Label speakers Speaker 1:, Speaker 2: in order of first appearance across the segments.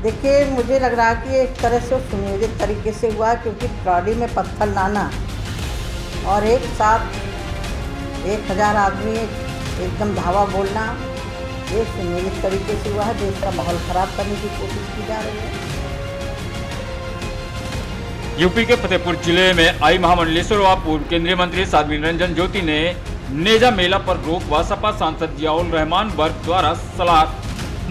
Speaker 1: देखिए, मुझे लग रहा है कि एक तरह से सुनियोजित तरीके से हुआ, क्योंकि ट्रॉली में पत्थर लाना और एक साथ 1000 आदमी एकदम धावा बोलना, ये सुनियोजित तरीके से हुआ है। देश का माहौल ख़राब करने की कोशिश की जा रही है।
Speaker 2: यूपी के फतेहपुर जिले में आई महामंडलेश्वर व पूर्व केंद्रीय मंत्री साध्वी निरंजन ज्योति ने नेजा मेला पर रोक व सपा सांसद जियाउल रहमान वर्ग द्वारा सलार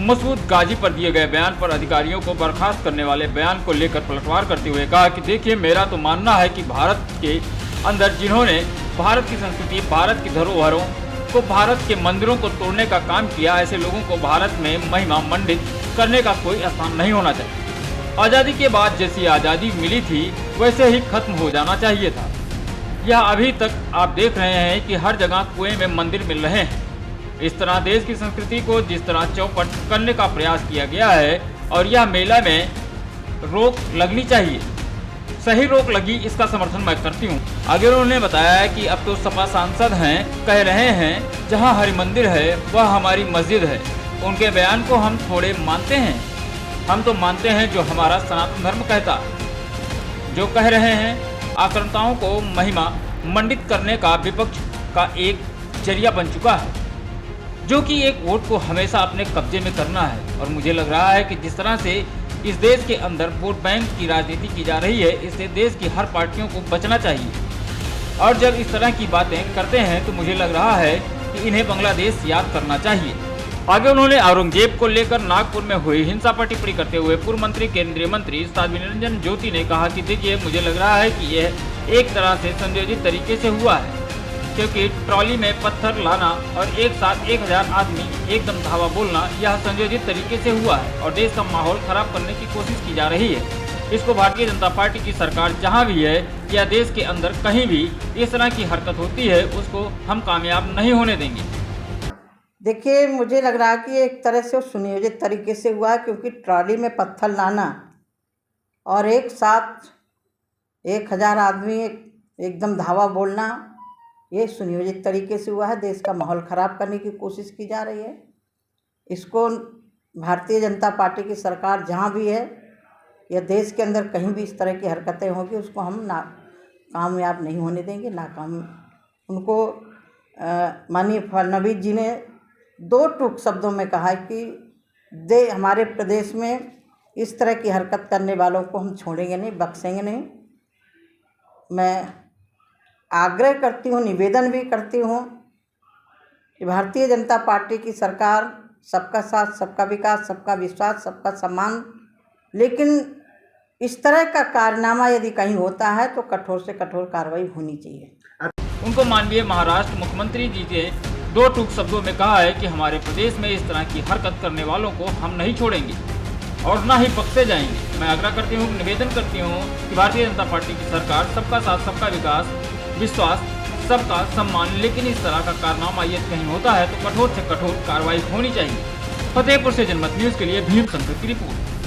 Speaker 2: मसूद गाजी पर दिए गए बयान पर अधिकारियों को बर्खास्त करने वाले बयान को लेकर पलटवार करते हुए कहा कि देखिए, मेरा तो मानना है कि भारत के अंदर जिन्होंने भारत की संस्कृति, भारत की धरोहरों को, भारत के मंदिरों को तोड़ने का काम किया, ऐसे लोगों को भारत में महिमा मंडित करने का कोई स्थान नहीं होना चाहिए। आज़ादी के बाद जैसी आज़ादी मिली थी वैसे ही खत्म हो जाना चाहिए था। यह अभी तक आप देख रहे हैं कि हर जगह कुएं में मंदिर मिल रहे हैं। इस तरह देश की संस्कृति को जिस तरह चौपट करने का प्रयास किया गया है और यह मेला में रोक लगनी चाहिए, सही रोक लगी, इसका समर्थन मैं करती हूँ। आगे उन्होंने बताया कि अब तो सपा सांसद हैं, कह रहे हैं जहाँ हरि मंदिर है वह हमारी मस्जिद है। उनके बयान को हम थोड़े मानते हैं, हम तो मानते हैं जो हमारा सनातन धर्म कहता। जो कह रहे हैं आक्रांताओं को महिमा मंडित करने का विपक्ष का एक जरिया बन चुका है, जो कि एक वोट को हमेशा अपने कब्जे में करना है। और मुझे लग रहा है कि जिस तरह से इस देश के अंदर वोट बैंक की राजनीति की जा रही है, इससे देश की हर पार्टियों को बचना चाहिए। और जब इस तरह की बातें करते हैं तो मुझे लग रहा है कि इन्हें बांग्लादेश याद करना चाहिए। आगे उन्होंने औरंगजेब को लेकर नागपुर में हुई हिंसा पर टिप्पणी करते हुए पूर्व मंत्री केंद्रीय मंत्री साध्वी निरंजन ज्योति ने कहा कि देखिए, मुझे लग रहा है कि यह एक तरह से संयोजित तरीके से हुआ है, क्योंकि ट्रॉली में पत्थर लाना और एक साथ 1000 आदमी एकदम धावा बोलना, यह संयोजित तरीके से हुआ है और देश का माहौल खराब करने की कोशिश की जा रही है। इसको भारतीय जनता पार्टी की सरकार जहां भी है या देश के अंदर कहीं भी इस तरह की हरकत होती है, उसको हम कामयाब नहीं होने देंगे।
Speaker 1: देखिए, मुझे लग रहा है कि एक तरह से सुनियोजित तरीके से हुआ, क्योंकि ट्रॉली में पत्थर लाना और एक साथ 1000 आदमी एकदम धावा बोलना, ये सुनियोजित तरीके से हुआ है। देश का माहौल ख़राब करने की कोशिश की जा रही है। इसको भारतीय जनता पार्टी की सरकार जहाँ भी है या देश के अंदर कहीं भी इस तरह की हरकतें होंगी, उसको हम ना कामयाब नहीं होने देंगे, नाकाम। उनको माननीय फडणवीस जी ने 2 टूक शब्दों में कहा कि हमारे प्रदेश में इस तरह की हरकत करने वालों को हम छोड़ेंगे नहीं, बख्शेंगे नहीं। मैं आग्रह करती हूँ, निवेदन भी करती हूँ कि भारतीय जनता पार्टी की सरकार सबका साथ, सबका विकास, सबका विश्वास, सबका सम्मान, लेकिन इस तरह का कारनामा यदि कहीं होता है तो कठोर से कठोर कार्रवाई होनी चाहिए।
Speaker 2: उनको माननीय महाराष्ट्र मुख्यमंत्री जी ने 2 टूक शब्दों में कहा है कि हमारे प्रदेश में इस तरह की हरकत करने वालों को हम नहीं छोड़ेंगे और ना ही बख्शे जाएंगे। मैं आग्रह करती हूँ, निवेदन करती हूँ कि भारतीय जनता पार्टी की सरकार सबका साथ, सबका विकास, विश्वास, सबका सम्मान, लेकिन इस तरह का कारनामा यदि कहीं होता है तो कठोर से कठोर कार्रवाई होनी चाहिए। फतेहपुर से जनमत न्यूज़ के लिए भीम शंकर की रिपोर्ट।